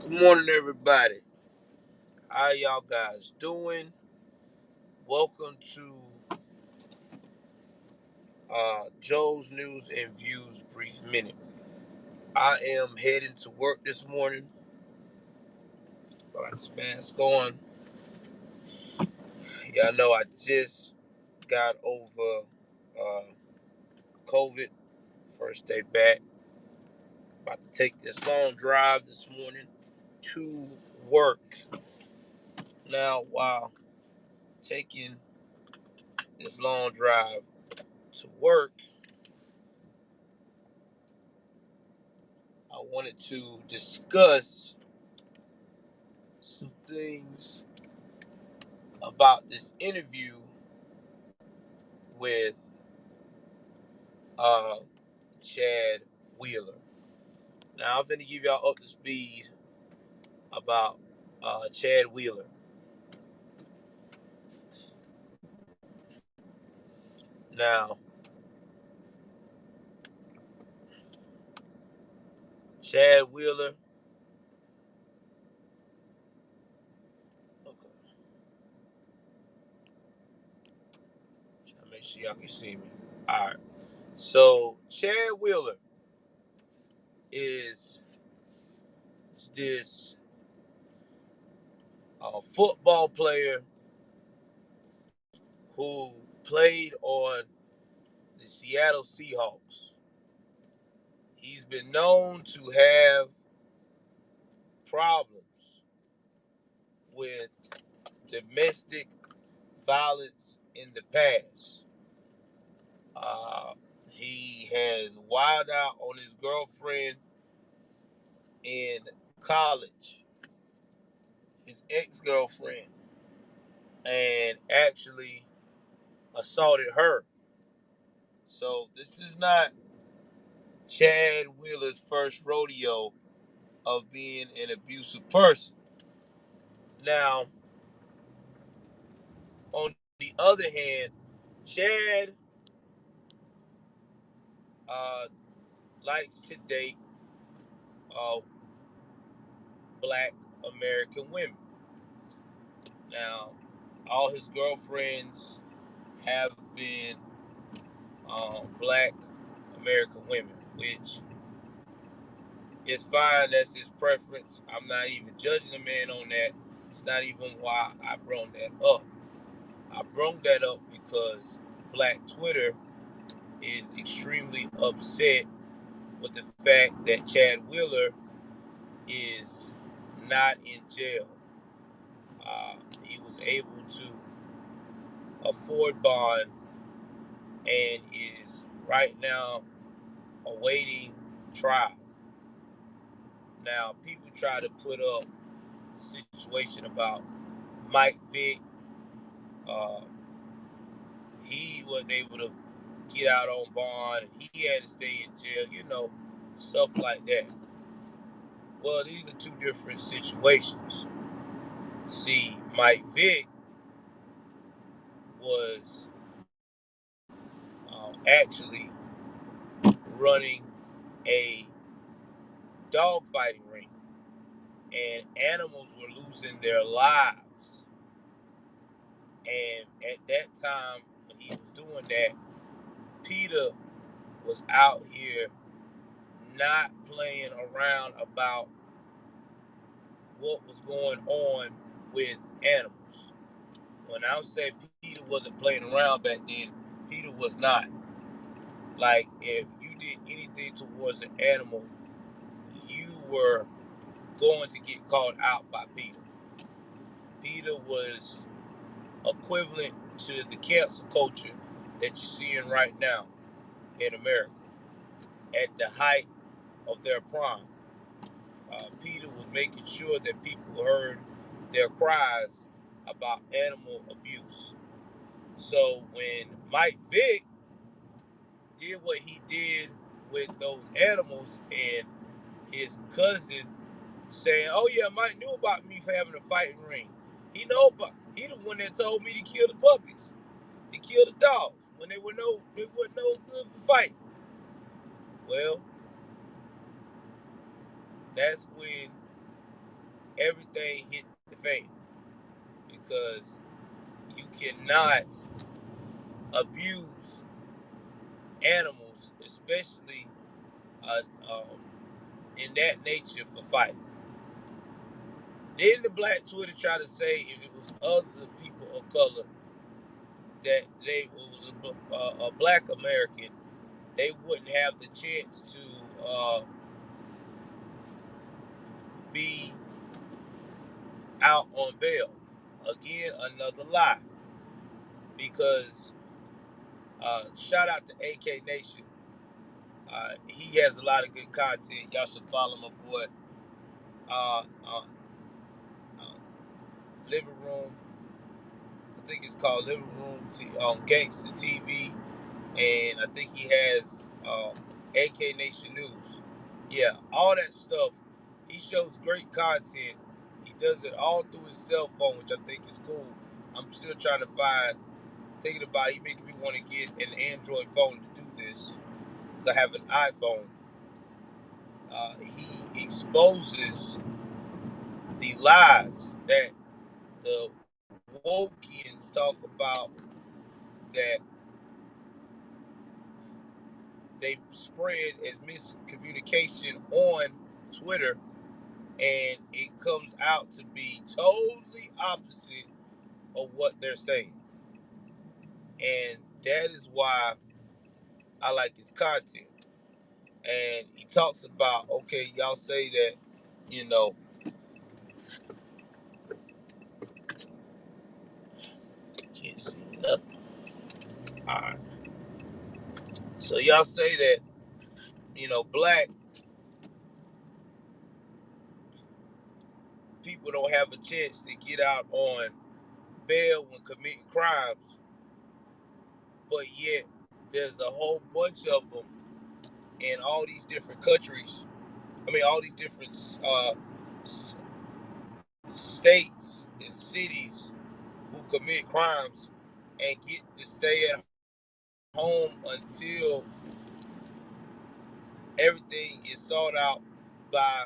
Good morning, everybody. How y'all guys doing? Welcome to Joe's News and Views Brief Minute. I am heading to work this morning. Got this mask on. Y'all know I just got over uh, COVID. First day back. About to take this long drive this morning to work. Now, while taking this long drive to work, I wanted to discuss some things about this interview with uh, Chad Wheeler. Now I'm going to give y'all up to speed about Chad Wheeler. Now, Chad Wheeler. Okay, trying to make sure y'all can see me. All right. So Chad Wheeler is this football player who played on the Seattle Seahawks. He's been known to have problems with domestic violence in the past. Uh, he has wild out on his girlfriend in college, his ex-girlfriend, and actually assaulted her. So this is not Chad Wheeler's first rodeo of being an abusive person. Now, on the other hand, Chad uh, likes to date uh, black American women. Now, all his girlfriends have been black American women, which is fine. That's his preference. I'm not even judging the man on that. It's not even why I brought that up. I brought that up because Black Twitter is extremely upset with the fact that Chad Wheeler is not in jail. He was able to afford bond and is right now awaiting trial. Now, people try to put up the situation about Mike Vick. Uh, he wasn't able to get out on bond and he had to stay in jail, stuff like that. Well, these are two different situations. See, Mike Vick was actually running a dogfighting ring, and animals were losing their lives. And at that time, when he was doing that, Peter was out here not playing around about what was going on with animals. When I say Peter wasn't playing around back then, Peter was not. Like, if you did anything towards an animal, you were going to get called out by Peter. Peter was equivalent to the cancel culture that you're seeing right now in America at the height of their prime. Peter was making sure that people heard their cries about animal abuse. So when Mike Vick did what he did with those animals and his cousin saying, "Oh yeah, Mike knew about me for having a fighting ring. He the one that told me to kill the puppies, to kill the dogs when they were no good for fighting." Well, that's when everything hit the fan, because you cannot abuse animals, especially uh, um, in that nature for fighting. Then the black Twitter try to say if it was other people of color that they was a black American, they wouldn't have the chance to be out on bail. Again, another lie. Because shout out to AK Nation. He has a lot of good content. Y'all should follow my boy. Uh, uh, uh, Living Room. I think it's called Living Room Gangster TV, and I think he has AK Nation News. Yeah, all that stuff. He shows great content. He does it all through his cell phone, which I think is cool. I'm still trying to find, thinking about, he making me want to get an Android phone to do this, because I have an iPhone. He exposes the lies that the Wokians talk about, that they spread as miscommunication on Twitter, and it comes out to be totally opposite of what they're saying. And that is why I like his content. And he talks about, okay, y'all say that, you know, can't see nothing. All right. So y'all say that, black people don't have a chance to get out on bail when committing crimes, but yet there's a whole bunch of them in all these different countries. I mean, all these different states and cities who commit crimes and get to stay at home until everything is sought out by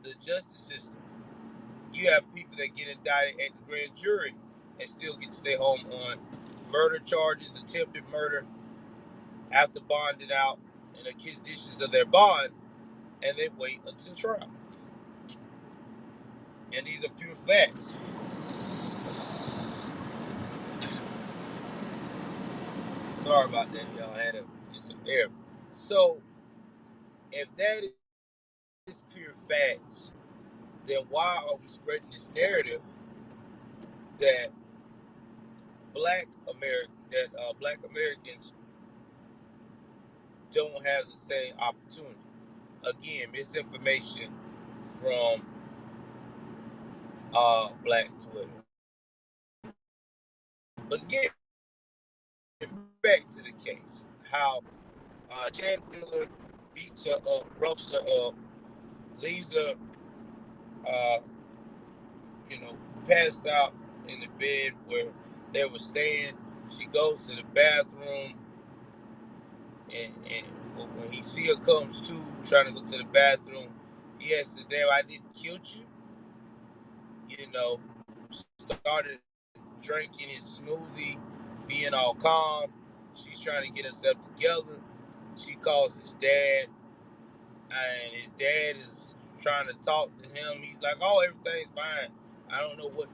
the justice system. You have people that get indicted at the grand jury and still get to stay home on murder charges, attempted murder, after bonding out and the conditions of their bond, and they wait until trial. And these are pure facts. Sorry about that, y'all. I had to get some air. So, if that is pure facts, then why are we spreading this narrative that black Americans don't have the same opportunity? Again, misinformation from Black Twitter. But getting back to the case, how Chad Wheeler beats her up, roughs her up, leaves her, uh, passed out in the bed where they were staying. She goes to the bathroom, and when he see her comes to, trying to go to the bathroom, he asks her, "Damn, I didn't kill you." You know, started drinking his smoothie, being all calm. She's trying to get herself together. She calls his dad, and his dad is trying to talk to him. He's like, "Oh, everything's fine. I don't know what,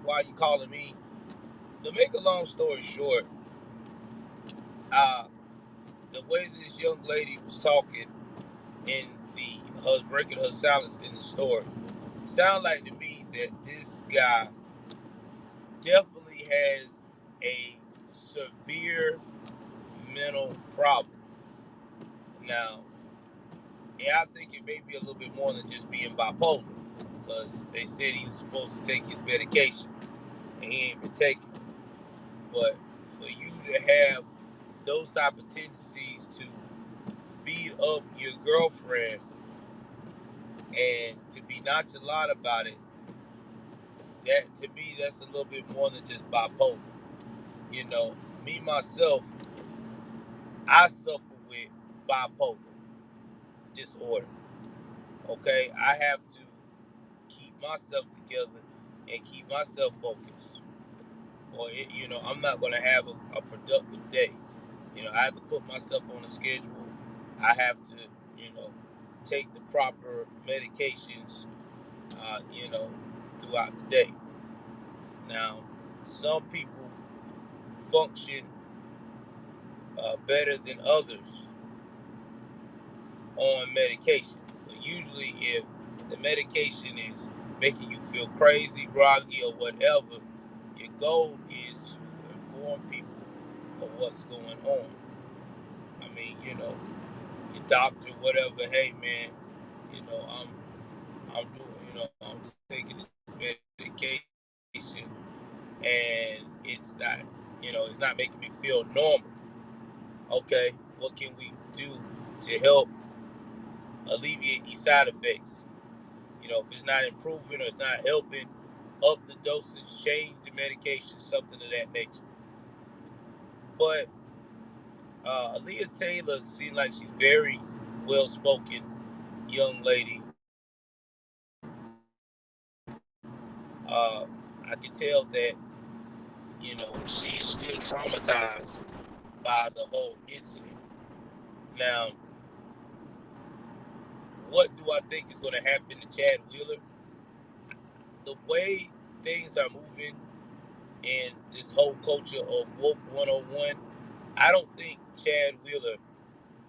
why are you calling me?" To make a long story short, uh, the way this young lady was talking in her breaking her silence in the story, sound like to me that this guy definitely has a severe mental problem. Now, yeah, I think it may be a little bit more than just being bipolar, because they said he was supposed to take his medication and he ain't been taking it. But for you to have those type of tendencies to beat up your girlfriend and to be nonchalant about it, that to me that's a little bit more than just bipolar. Me myself, I suffer with bipolar disorder. Okay, I have to myself together and keep myself focused, or I'm not going to have a productive day. I have to put myself on a schedule. I have to, take the proper medications, throughout the day. Now, some people function better than others on medication. But usually, if the medication is making you feel crazy, groggy, or whatever, your goal is to inform people of what's going on. I mean, your doctor, whatever. Hey, man, I'm doing, I'm taking this medication, and it's not making me feel normal. Okay, what can we do to help alleviate these side effects? If it's not improving or it's not helping, up the dosage, change the medication, something of that nature. But Aaliyah Taylor seems like she's very well spoken young lady. I can tell that, she is still traumatized by the whole incident. Now, what do I think is going to happen to Chad Wheeler? The way things are moving in this whole culture of woke 101, I don't think Chad Wheeler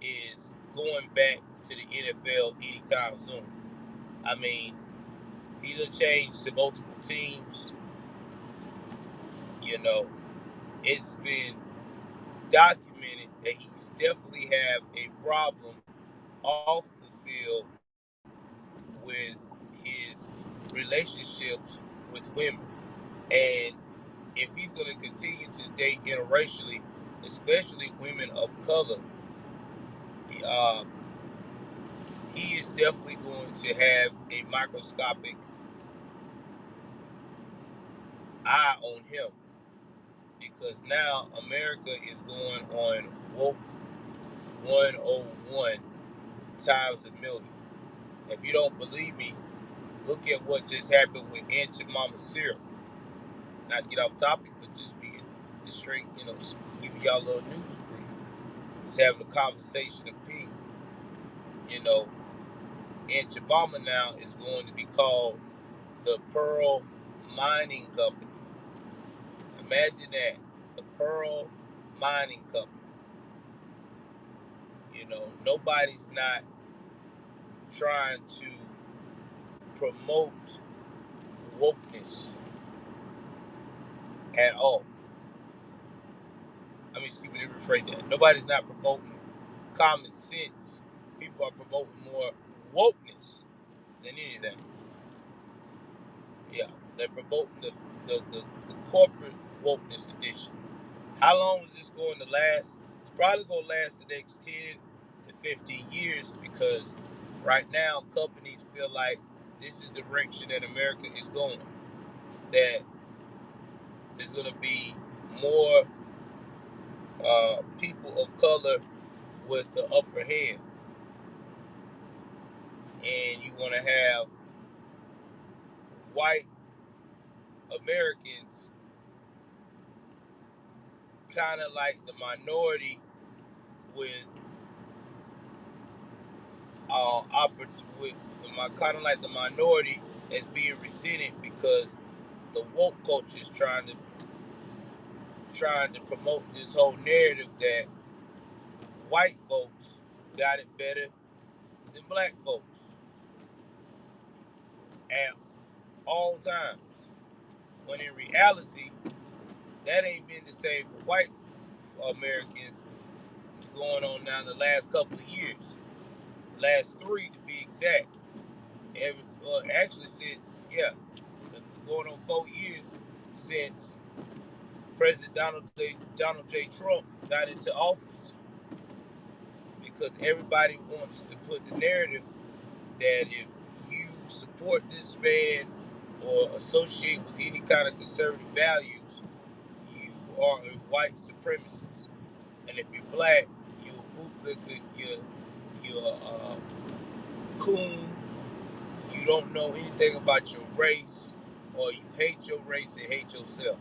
is going back to the NFL anytime soon. I mean, he done changed to multiple teams. You know, it's been documented that he's definitely have a problem off the field with his relationships with women. And if he's going to continue to date interracially, especially women of color, uh, he is definitely going to have a microscopic eye on him, because now America is going on woke 101 times a million. If you don't believe me, look at what just happened with Aunt Jemima Syrup. Not to get off topic, but just being just straight, giving y'all a little news brief. Just having a conversation opinion. You know, Aunt Jemima now is going to be called the Pearl Mining Company. Imagine that. The Pearl Mining Company. Nobody's not trying to promote wokeness at all. I mean, excuse me, let me rephrase that. Nobody's not promoting common sense. People are promoting more wokeness than anything. Yeah, they're promoting the corporate wokeness edition. How long is this going to last? It's probably going to last the next 10 to 15 years, because right now companies feel like this is the direction that America is going. That there's going to be more people of color with the upper hand, and you want to have white Americans kind of like the minority with with kind of like the minority that's being resented, because the woke culture is trying to promote this whole narrative that white folks got it better than black folks at all times. When in reality, that ain't been the same for white Americans going on now the last couple of years. Last three to be exact. Actually since, going on 4 years since President Donald J. Trump got into office. Because everybody wants to put the narrative that if you support this man or associate with any kind of conservative values, you are a white supremacist. And if you're black, you're a bootlicker, you're a coon, you don't know anything about your race, or you hate your race and hate yourself.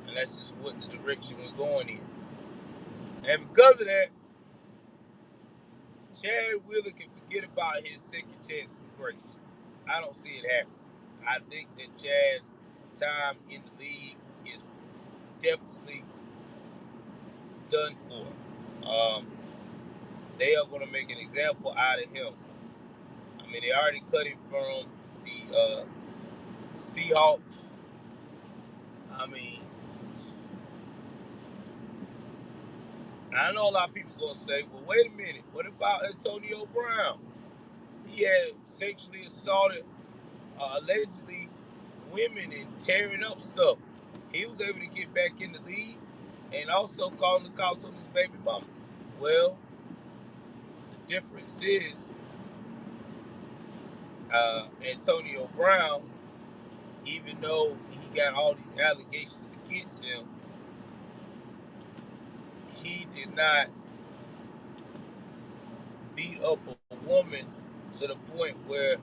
And that's just what the direction we're going in. And because of that, Chad Wheeler can forget about his second chance for grace. I don't see it happen. I think that Chad's time in the league is definitely done for. They are going to make an example out of him. I mean, they already cut him from the Seahawks. I mean, I know a lot of people going to say, well, wait a minute. What about Antonio Brown? He had sexually assaulted, allegedly, women and tearing up stuff. He was able to get back in the league and also calling the cops on his baby mama. Well, the difference is Antonio Brown, even though he got all these allegations against him, he did not beat up a woman to the point where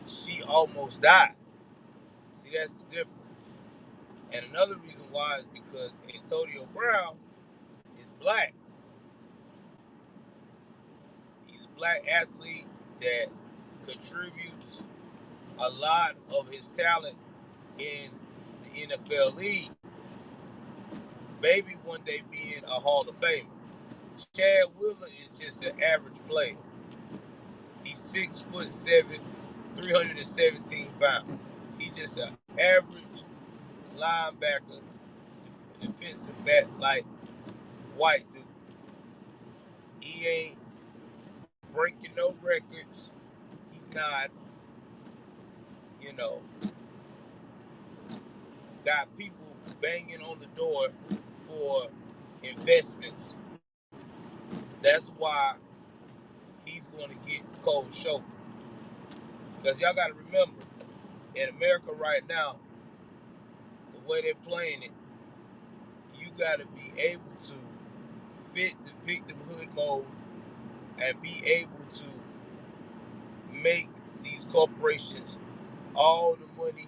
she almost died. See, that's the difference. And another reason why is because Antonio Brown is black. He's a black athlete that contributes a lot of his talent in the NFL league. Maybe one day being a Hall of Famer. Chad Wheeler is just an average player. He's 6'7", 317 pounds. He's just an average linebacker, defensive back like white dude. He ain't breaking no records. He's not, you know, got people banging on the door for investments. That's why he's going to get the cold shoulder. Because y'all got to remember, in America right now, the way they're playing it, you got to be able to fit the victimhood mode and be able to make these corporations all the money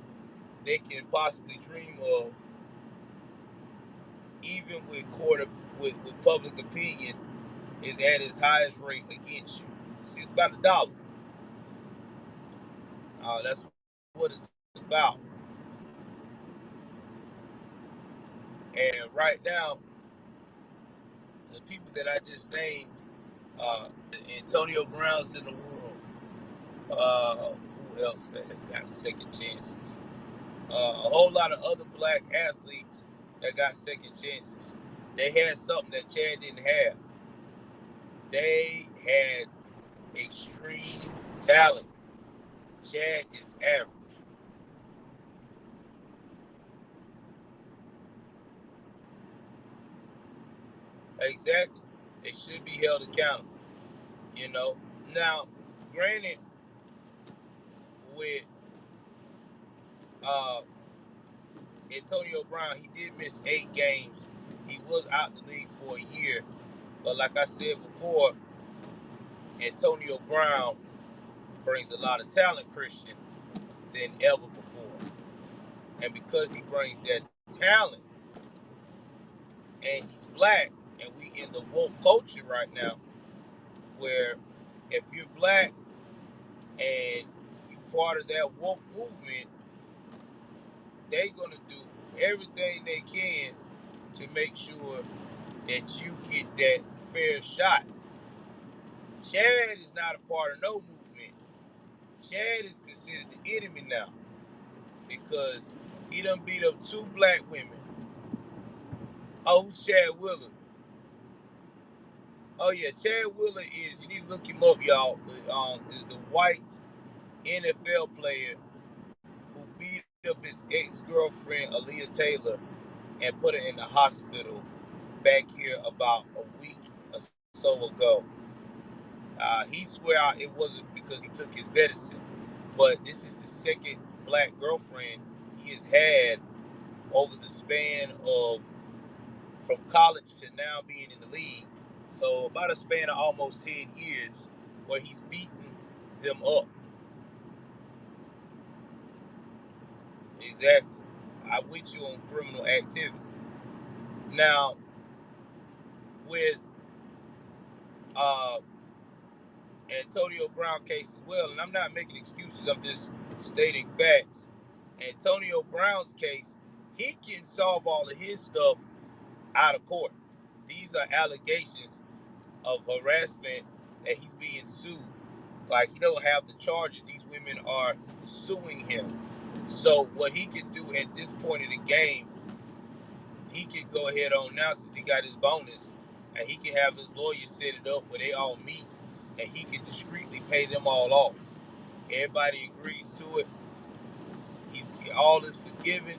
they can possibly dream of, even with public opinion is at its highest rate against you. See, it's about $1. That's what it's about. And right now, the people that I just named, Antonio Brown's in the world. Who else that has gotten second chances? A whole lot of other black athletes that got second chances. They had something that Chad didn't have. They had extreme talent. Chad is average. Exactly. They should be held accountable. You know. Now, granted, with uh, Antonio Brown, he did miss 8 games. He was out the league for a year. But like I said before, Antonio Brown brings a lot of talent, Christian, than ever before. And because he brings that talent, and he's black, and we in the woke culture right now, where if you're black and you part of that woke movement, they're gonna do everything they can to make sure that you get that fair shot. Chad is not a part of no movement. Chad is considered the enemy now because he done beat up 2 black women. Oh, who's Chad Wheeler? Oh yeah, Chad Wheeler is, you need to look him up, y'all. Is the white NFL player who beat up his ex-girlfriend Aaliyah Taylor and put her in the hospital back here about a week or so ago. He swear it wasn't because he took his medicine, but this is the second black girlfriend he has had over the span of from college to now being in the league. So about a span of almost 10 years. where he's beating them up. Exactly. I'm with you on criminal activity. Now, with uh, Antonio Brown case as well, and I'm not making excuses, I'm just stating facts. Antonio Brown's case, he can solve all of his stuff out of court. These are allegations of harassment that he's being sued. Like, he don't have the charges. These women are suing him. So what he can do at this point in the game, he can go ahead on now since he got his bonus, and he can have his lawyers set it up where they all meet, and he can discreetly pay them all off. Everybody agrees to it. All is forgiven.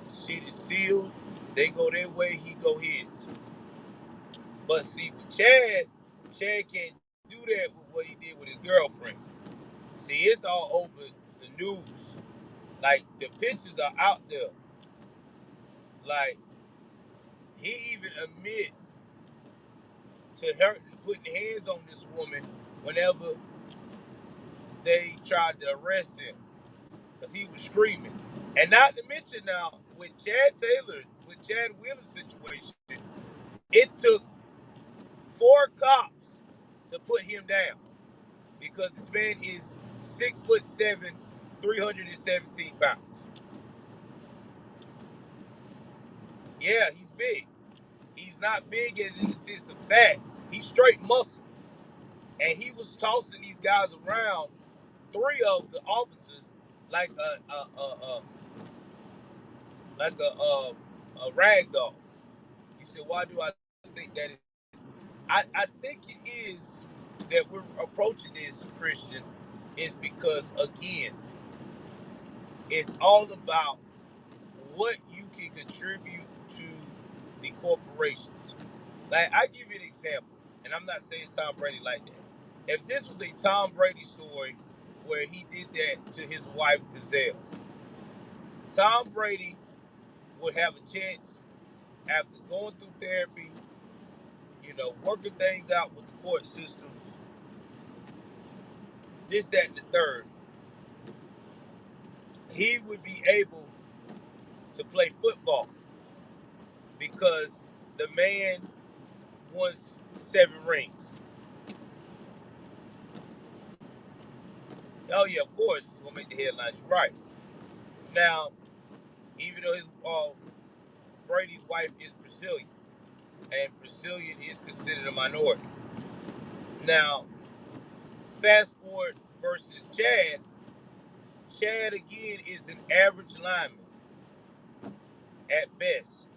Shit is sealed. They go their way, he go his. But see, with Chad can't do that with what he did with his girlfriend. See, it's all over the news. Like, the pictures are out there. Like, he even admit to her putting hands on this woman whenever they tried to arrest him because he was screaming. And not to mention now, with Chad Wheeler's situation, it took 4 cops to put him down because this man is 6'7", 317 pounds. Yeah, he's big. He's not big as in the sense of fat. He's straight muscle. And he was tossing these guys around, 3 of the officers, like a rag doll. He said, "Why do I think that is?" I think it is that we're approaching this, Christian, is because again, it's all about what you can contribute to the corporations. Like, I give you an example, and I'm not saying Tom Brady like that. If this was a Tom Brady story where he did that to his wife Giselle, Tom Brady would have a chance after going through therapy, working things out with the court system, this, that, and the third. He would be able to play football because the man won 7 rings. Oh yeah, of course, it's gonna make the headlines. You're right. Now, even though his Brady's wife is Brazilian, and Brazilian is considered a minority. Now, fast forward versus Chad. Chad again is an average lineman at best.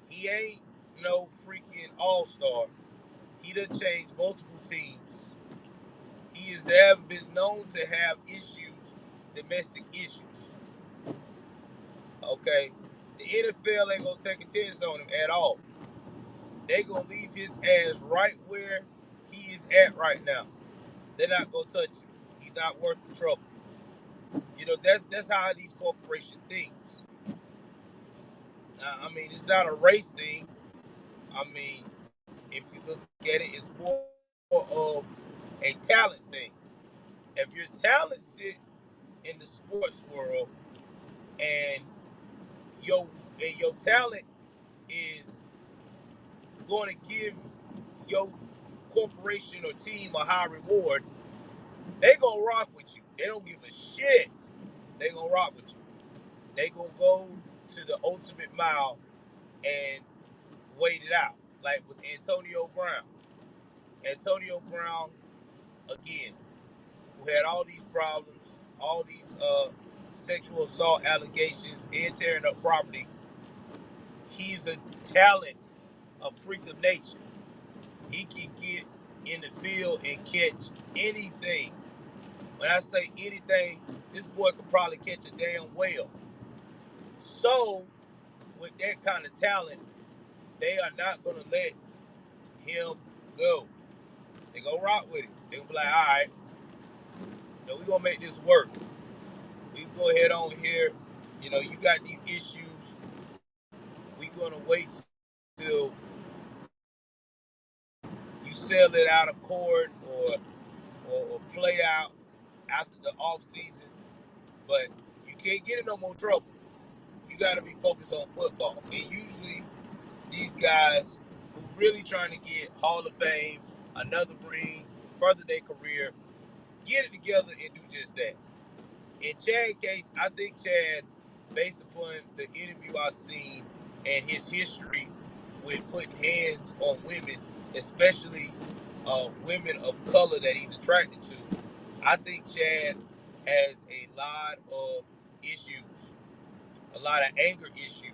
He ain't no freaking all-star. He done changed multiple teams. He has never been known to have issues, domestic issues. Okay? The NFL ain't gonna take attendance on him at all. They gonna leave his ass right where he is at right now. They're not gonna touch him. He's not worth the trouble. That's how these corporations thinks. I mean, it's not a race thing. I mean, if you look at it, it's more of a talent thing. If you're talented in the sports world and your your talent is going to give your corporation or team a high reward, they gonna rock with you. They don't give a shit. They gonna rock with you. They gonna go to the ultimate mile and wait it out. Like with Antonio Brown. Antonio Brown, again, who had all these problems, all these sexual assault allegations, and tearing up property. He's a talent, a freak of nature. He can get in the field and catch anything. When I say anything, this boy could probably catch a damn whale. So, with that kind of talent, they are not going to let him go. They gonna rock with him. They gonna be like, all right, we gonna make this work. We can go ahead on here. You got these issues. We gonna wait till you sell it out of court, or or play out after the off season, but you can't get in no more trouble. You got to be focused on football. And usually these guys who really trying to get Hall of Fame, another ring, further their career, get it together and do just that. In Chad's case, I think Chad, based upon the interview I've seen and his history with putting hands on women, especially women of color that he's attracted to, I think Chad has a lot of issues, a lot of anger issues,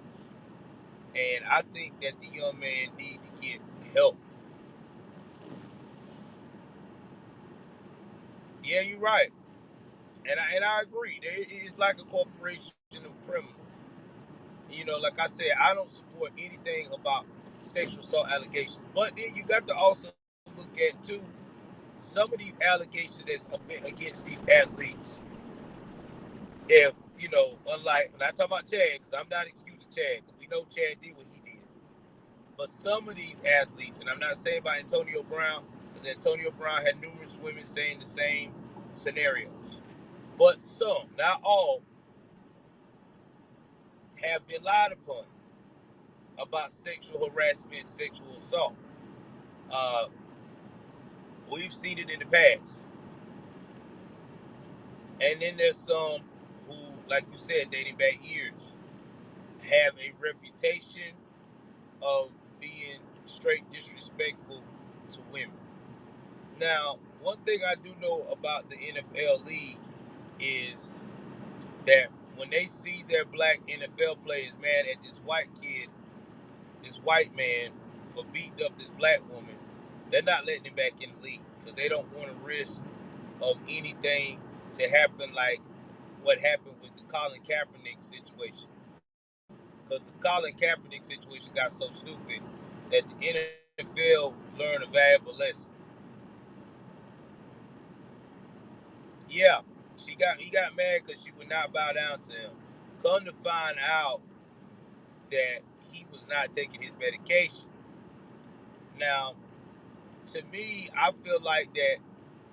and I think that the young man need to get help. Yeah, you're right, and I agree. It's like a corporation of criminals. You know, like I said, I don't support anything about sexual assault allegations. But then you got to also look at too some of these allegations that's against these athletes. If you know, unlike when I talk about Chad, because I'm not excusing Chad, because we know Chad did what he did. But some of these athletes, and I'm not saying about Antonio Brown, because Antonio Brown had numerous women saying the same scenarios. But some, not all, have been lied upon about sexual harassment, sexual assault. Uh, we've seen it in the past. And then there's some who, like you said, dating back years, have a reputation of being straight disrespectful to women. Now, one thing I do know about the NFL league is that when they see their black NFL players mad at this white kid, this white man, for beating up this black woman, they're not letting him back in the league because they don't want to risk of anything to happen like what happened with the Colin Kaepernick situation. Because the Colin Kaepernick situation got so stupid that the NFL learned a valuable lesson. Yeah, he got mad because she would not bow down to him. Come to find out that he was not taking his medication. Now, to me, I feel like that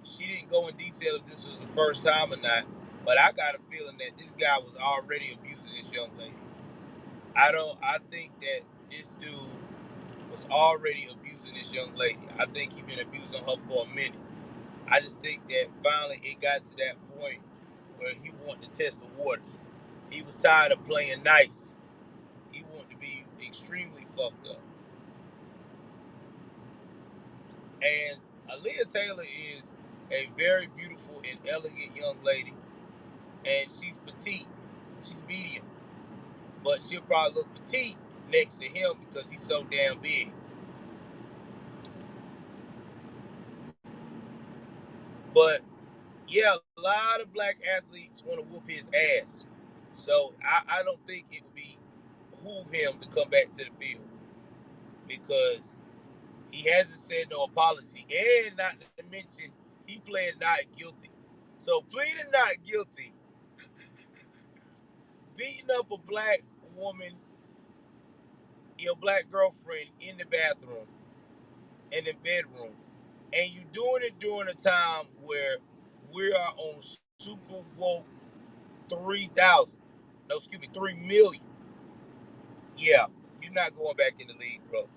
she didn't go in detail if this was the first time or not, but I got a feeling that this guy was already abusing this young lady. I think that this dude was already abusing this young lady. I think he been abusing her for a minute. I just think that finally it got to that point where he wanted to test the waters. He was tired of playing nice. He wanted to be extremely fucked up. And Aaliyah Taylor is a very beautiful and elegant young lady. And she's petite. She's medium. But she'll probably look petite next to him because he's so damn big. But yeah, a lot of black athletes want to whoop his ass. So I don't think it would be behoove him to come back to the field because he hasn't said no apology. And not to mention, he pled not guilty. So pleading not guilty, beating up a black woman, your black girlfriend in the bathroom, in the bedroom, and you doing it during a time where we are on Super Woke 3,000. No, excuse me, 3 million. Yeah, you're not going back in the league, bro.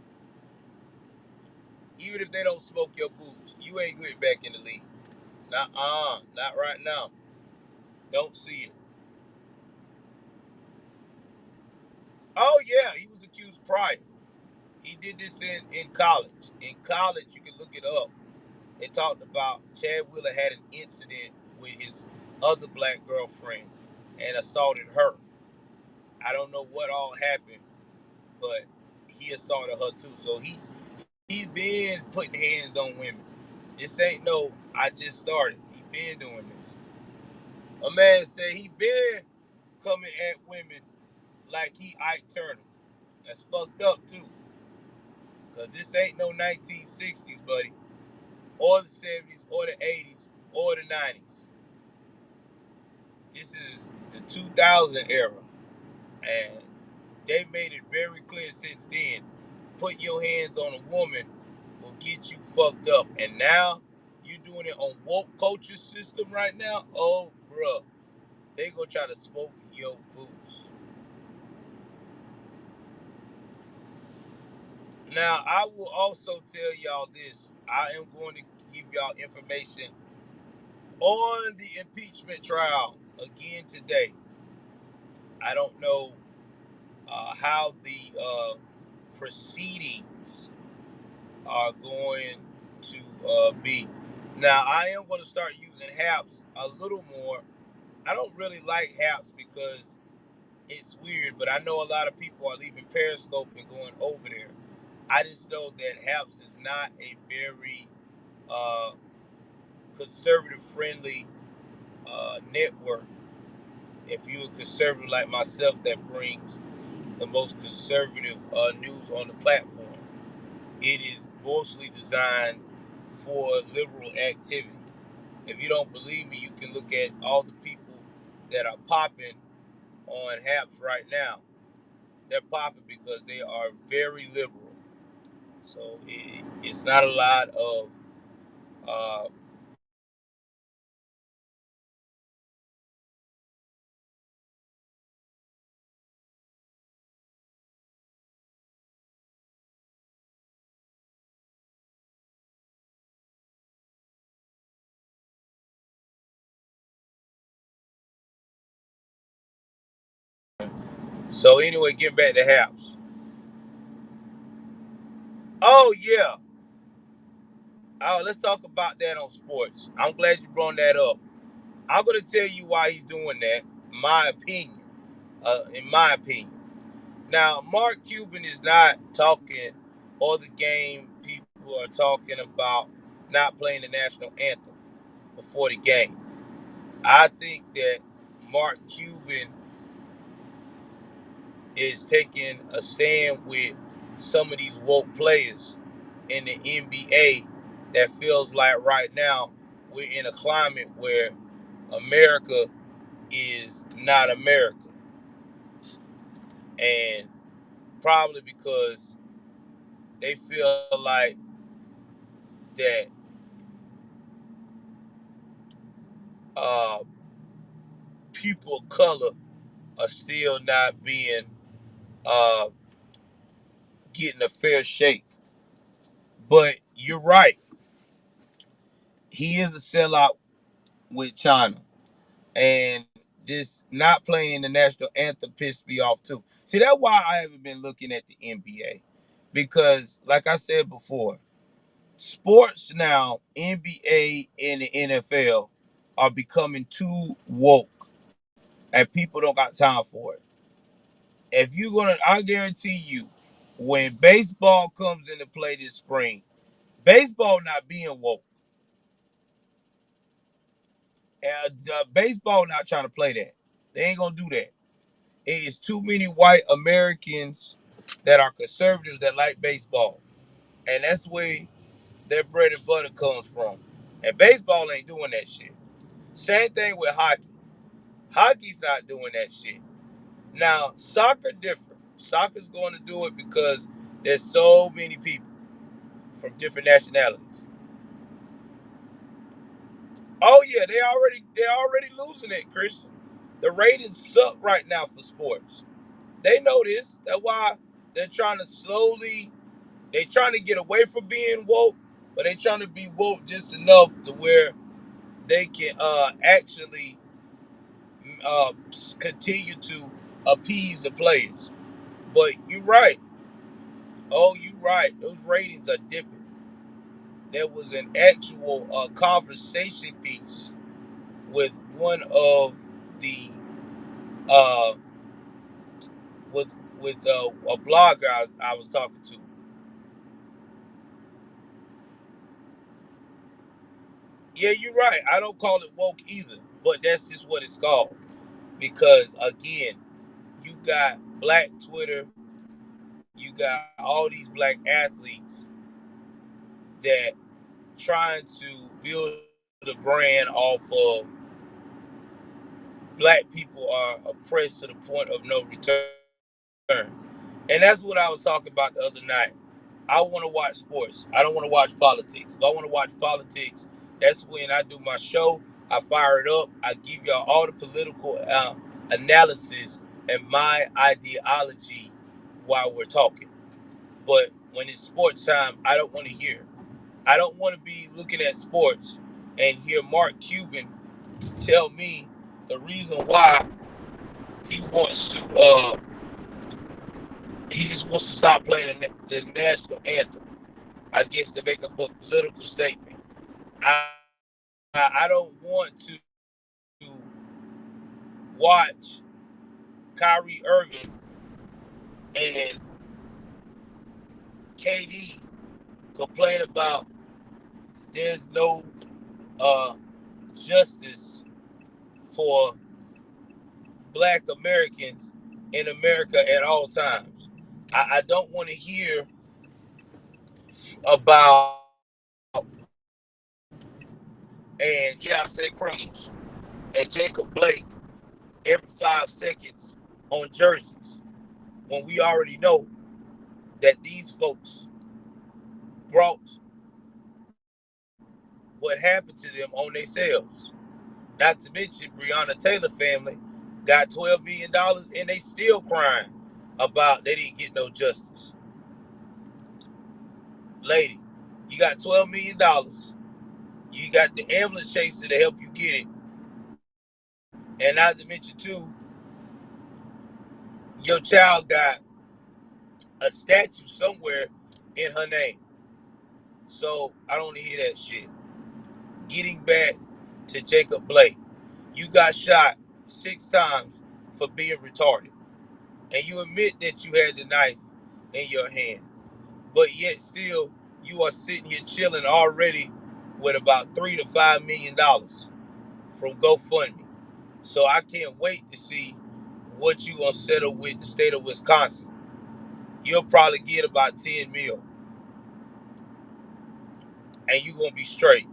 Even if they don't smoke your boots, you ain't getting back in the league. Not right now. Don't see it. Oh yeah, he was accused prior. He did this in college. In college, you can look it up. They talked about Chad Wheeler had an incident with his other black girlfriend and assaulted her. I don't know what all happened, but he assaulted her too. So he's been putting hands on women. This ain't no I just started. He been doing this. A man said he been coming at women like he Ike Turner. That's fucked up too. Cause this ain't no 1960s, buddy. Or the 70s, or the 80s, or the 90s. This is the 2000 era. And they made it very clear since then. Putting your hands on a woman will get you fucked up. And now you doing it on woke culture system right now, oh, bruh, they gonna try to smoke your boots. Now, I will also tell y'all this. I am going to give y'all information on the impeachment trial again today. I don't know how the proceedings are going to be. Now, I am going to start using HAPS a little more. I don't really like HAPS because it's weird, but I know a lot of people are leaving Periscope and going over there. I just know that HAPS is not a very uh, conservative friendly network. If you're a conservative like myself that brings the most conservative news on the platform, it is mostly designed for liberal activity. If you don't believe me, you can look at all the people that are popping on HAPS right now. They're popping because they are very liberal. So it's not a lot of uh, so anyway, get back to HAPS. Oh yeah. Oh, let's talk about that on sports. I'm glad you brought that up. I'm gonna tell you why he's doing that. My opinion. In my opinion. Now, Mark Cuban is not talking, or the game people are talking about not playing the national anthem before the game. I think that Mark Cuban is taking a stand with some of these woke players in the NBA that feels like right now we're in a climate where America is not America. And probably because they feel like that uh, people of color are still not being uh, getting a fair shake. But you're right. He is a sellout with China. And this not playing the national anthem pissed me off too. See, that's why I haven't been looking at the NBA. Because, like I said before, sports now, NBA and the NFL, are becoming too woke. And people don't got time for it. If you're gonna, I guarantee you, when baseball comes into play this spring, baseball not being woke. Baseball not trying to play that. They ain't gonna do that. It is too many white Americans that are conservatives that like baseball, and that's where their bread and butter comes from. And baseball ain't doing that shit. Same thing with hockey. Hockey's not doing that shit. Now, soccer different. Soccer's going to do it because there's so many people from different nationalities. Oh yeah, they already losing it, Christian. The ratings suck right now for sports. They know this. That's why they're trying to slowly. They trying to get away from being woke, but they trying to be woke just enough to where they can actually uh, continue to appease the players. But you're right. Oh, you're right. Those ratings are dipping. There was an actual conversation piece with one of the uh, with a blogger I was talking to. Yeah, you're right. I don't call it woke either, but that's just what it's called. Because again, you got black Twitter, you got all these black athletes that trying to build a brand off of black people are oppressed to the point of no return. And that's what I was talking about the other night. I want to watch sports. I don't want to watch politics. If I want to watch politics, That's when I do my show. I fire it up. I give y'all all the political analysis and my ideology while we're talking. But when it's sports time, I don't want to hear. I don't want to be looking at sports and hear Mark Cuban tell me the reason why he wants to. He just wants to stop playing the national anthem. I guess to make a political statement. I I don't want to watch Kyrie Irving and KD complain about there's no uh, justice for Black Americans in America at all times. I don't want to hear about, and yeah, I say criminals, and Jacob Blake every 5 seconds on jerseys when we already know that these folks brought what happened to them on themselves. Not to mention Breonna Taylor family got $12 million and they still crying about they didn't get no justice. Lady, you got $12 million. You got the ambulance chaser to help you get it. And not to mention too, your child got a statue somewhere in her name. So I don't want to hear that shit. Getting back to Jacob Blake, you got shot 6 times for being retarded. And you admit that you had the knife in your hand. But yet still you are sitting here chilling already with about $3 to $5 million from GoFundMe. So I can't wait to see what you gonna settle with the state of Wisconsin. You'll probably get about 10 mil and you gonna be straight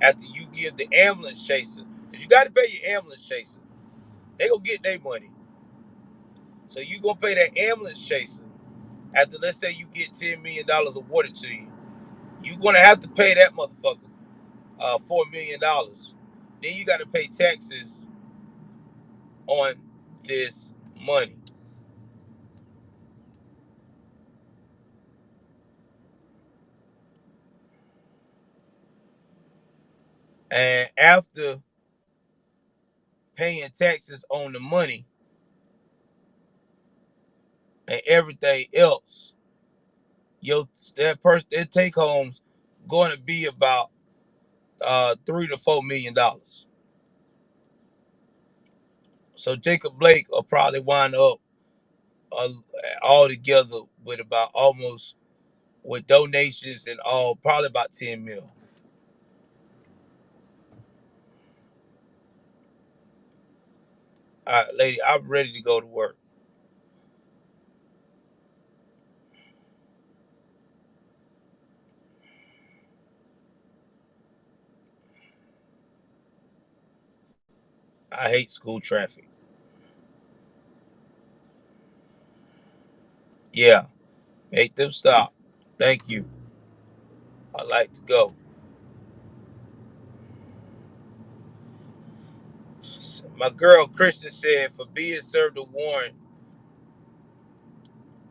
after you give the ambulance chaser. Cause you gotta pay your ambulance chaser. They gonna get their money. So you gonna pay that ambulance chaser after let's say you get $10 million awarded to you. You gonna have to pay that motherfucker $4 million. Then you gotta pay taxes on this money. And after paying taxes on the money and everything else, their take home's going to be about $3 to $4 million. So Jacob Blake will probably wind up uh, all together with about almost with donations and all probably about 10 mil. All right, lady, I'm ready to go to work. I hate school traffic. Yeah, make them stop. Thank you. I like to go. My girl Kristen said for being served a warrant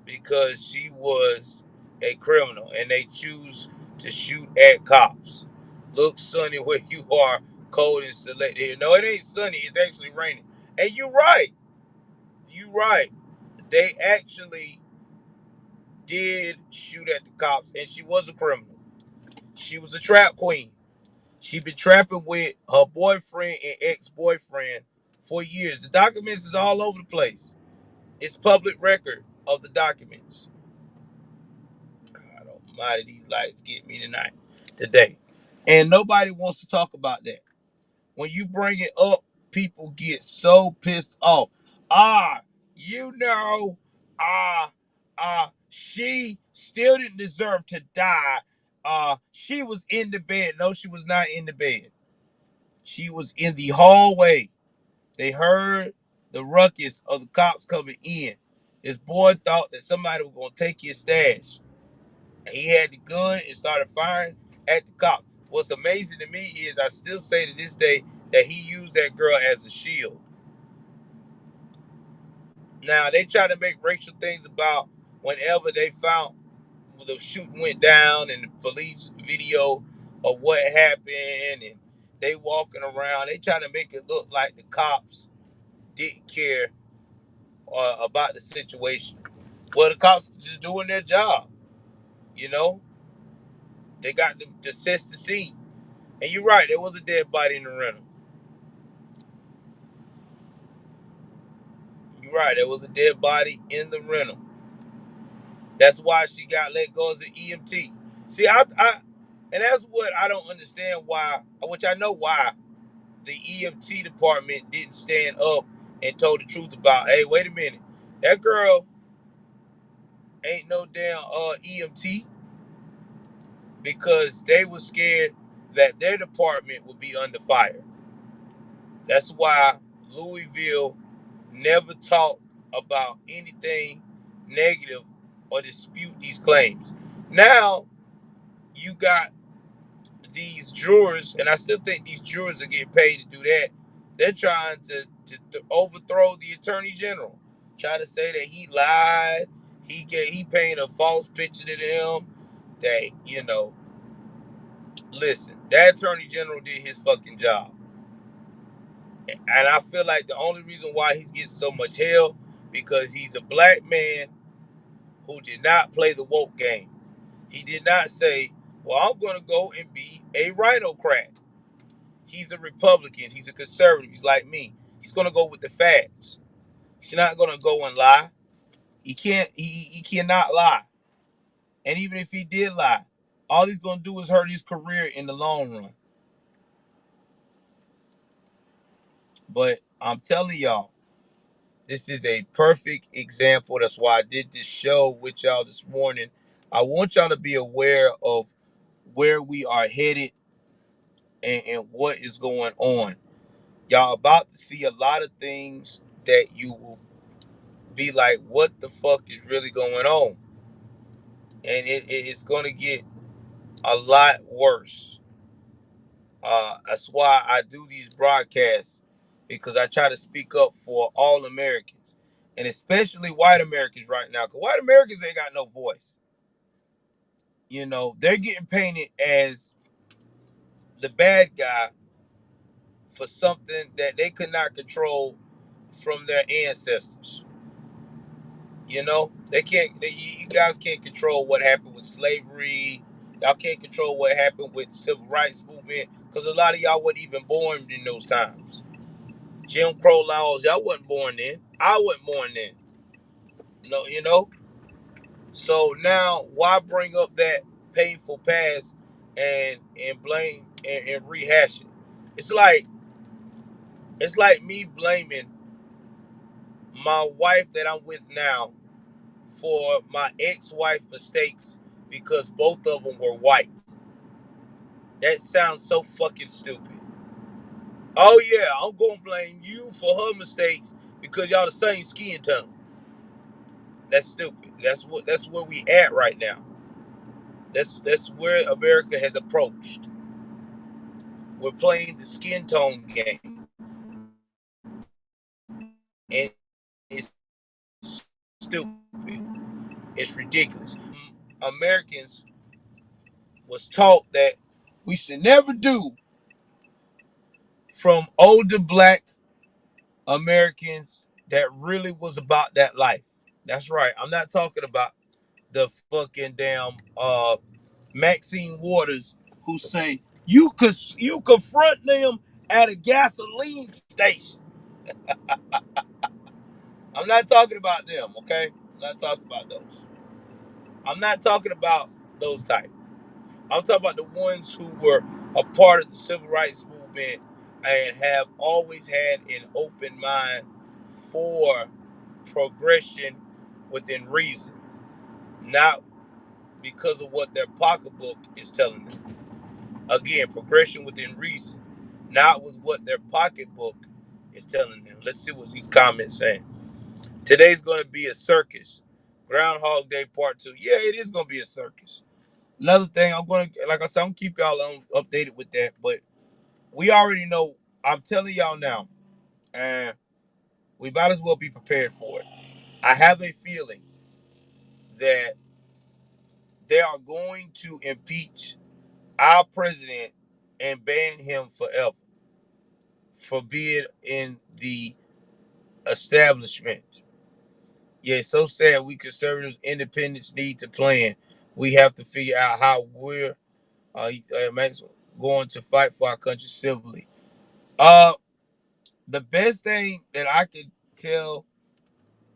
because she was a criminal and they choose to shoot at cops. Look sunny where you are, cold and select here. No, it ain't sunny. It's actually raining. And you're right. You're right. They actually did shoot at the cops, and she was a criminal. She was a trap queen. She been trapping with her boyfriend and ex-boyfriend for years. The documents is all over the place. It's public record of the documents. I don't mind these lights get me today. And nobody wants to talk about that. When you bring it up, people get so pissed off. Ah, you know, she still didn't deserve to die. She was in the bed. No, she was not in the bed. She was in the hallway. They heard the ruckus of the cops coming in. His boy thought that somebody was gonna take his stash. He had the gun and started firing at the cops. what's amazing to me is I still say to this day that he used that girl as a shield. Now they try to make racial things about whenever they found the shooting went down and the police video of what happened and they walking around. They try to make it look like the cops didn't care about the situation. Well, the cops just doing their job. You know, they got to assess the scene. And you're right, there was a dead body in the rental. You're right, there was a dead body in the rental. That's why she got let go as an EMT. See, and that's what I don't understand why, which I know why the EMT department didn't stand up and told the truth about. Hey, wait a minute, that girl ain't no damn EMT, because they were scared that their department would be under fire. That's why Louisville never talked about anything negative or dispute these claims. Now you got these jurors, and I still think these jurors are getting paid to do that. They're trying to overthrow the attorney general, trying to say that he lied, he painted a false picture to them. That listen, that attorney general did his fucking job, and I feel like the only reason why he's getting so much hell because he's a black man who did not play the woke game. He did not say, "Well, I'm going to go and be a rhinocrat." He's a Republican. He's a conservative. He's like me. He's gonna go with the facts. He's not gonna go and lie. He can't. He cannot lie. And even if he did lie, all he's gonna do is hurt his career in the long run. But I'm telling y'all, this is a perfect example. That's why I did this show with y'all this morning. I want y'all to be aware of where we are headed and what is going on. Y'all about to see a lot of things that you will be like, what the fuck is really going on? And it's going to get a lot worse. That's why I do these broadcasts, because I try to speak up for all Americans, and especially white Americans right now, because white Americans ain't got no voice. They're getting painted as the bad guy for something that they could not control from their ancestors. They can't. You guys can't control what happened with slavery. Y'all can't control what happened with the civil rights movement, because a lot of y'all weren't even born in those times. Jim Crow laws, y'all wasn't born then. I wasn't born then. You know. So now, why bring up that painful past and blame and rehash it? It's like me blaming my wife that I'm with now for my ex-wife mistakes because both of them were white. That sounds so fucking stupid. Oh yeah, I'm gonna blame you for her mistakes because y'all the same skin tone. That's stupid. That's where we at right now. That's where America has approached. We're playing the skin tone game, and it's stupid. It's ridiculous. Americans was taught that we should never do from older black Americans that really was about that life. That's right. I'm not talking about the fucking damn Maxine Waters who say you confront them at a gasoline station. I'm not talking about them, okay? I'm not talking about those. I'm not talking about those type. I'm talking about the ones who were a part of the civil rights movement and have always had an open mind for progression within reason, not because of what their pocketbook is telling them. Again, progression within reason, not with what their pocketbook is telling them. Let's see what these comments saying. Today's going to be a circus. Groundhog Day Part 2. Yeah, it is going to be a circus. Another thing, I'm gonna, like I said, I'm gonna keep y'all updated with that. But we already know. I'm telling y'all now, and we might as well be prepared for it. I have a feeling that they are going to impeach our president and ban him forever for being in the establishment. Yeah, it's so sad. We conservatives, independents need to plan. We have to figure out how we're going to fight for our country civilly. Uh, the best thing that I could tell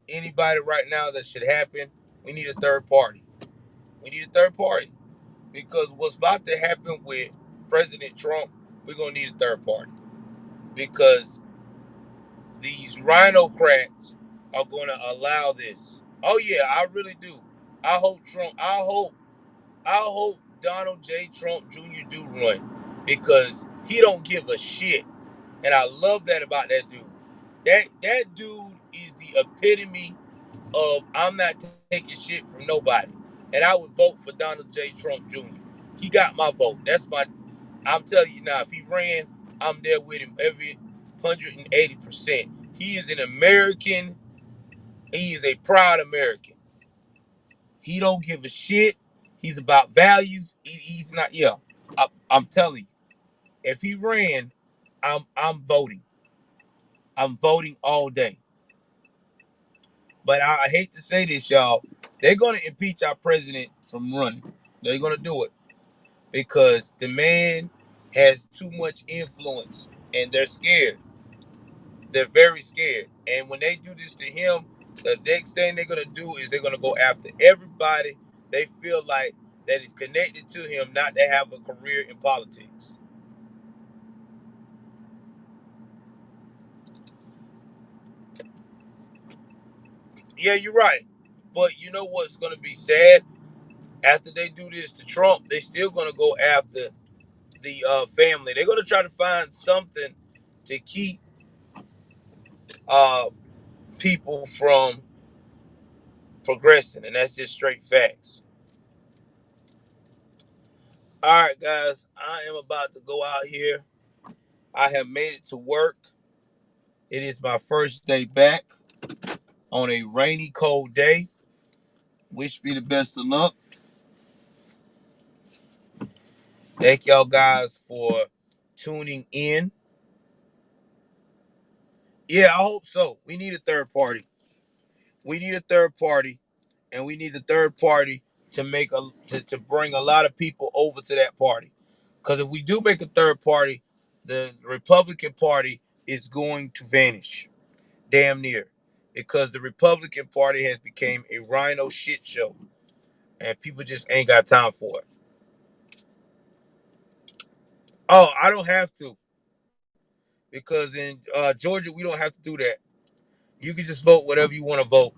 anybody right now that should happen, we need a third party. We need a third party because what's about to happen with President Trump, we're gonna need a third party because these rhinocrats are gonna allow this. Oh yeah, I really do. I hope Trump. I hope Donald J. Trump Jr. do run because he don't give a shit, and I love that about that dude. That dude is the epitome of I'm not taking shit from nobody, and I would vote for Donald J. Trump Jr. He got my vote. That's my. I'm telling you now, if he ran, I'm there with him every 180%. He is an American. He is a proud American. He don't give a shit. He's about values. He's not. Yeah, I'm telling you, if he ran, I'm voting. I'm voting all day. But I hate to say this, y'all. They're gonna impeach our president from running. They're gonna do it because the man has too much influence, and they're scared. They're very scared. And when they do this to him, the next thing they're gonna do is they're gonna go after everybody they feel like that is connected to him, not to have a career in politics. Yeah, you're right. But you know what's gonna be sad? After they do this to Trump, they still gonna go after the family. They're gonna try to find something to keep uh, people from progressing, and that's just straight facts. All right, guys, I am about to go out here. I have made it to work. It is my first day back on a rainy, cold day. Wish me the best of luck. Thank y'all guys for tuning in. Yeah, I hope so. We need a third party. We need a third party, and we need the third party to to bring a lot of people over to that party. Because if we do make a third party, the Republican Party is going to vanish, damn near, because the Republican Party has become a rhino shit show, and people just ain't got time for it. Oh, I don't have to, because in Georgia we don't have to do that. You can just vote whatever you want to vote.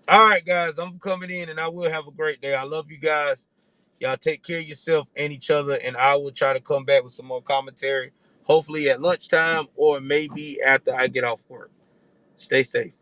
All right, guys, I'm coming in, and I will have a great day. I love you guys. Y'all take care of yourself and each other, and I will try to come back with some more commentary, hopefully at lunchtime or maybe after I get off work. Stay safe.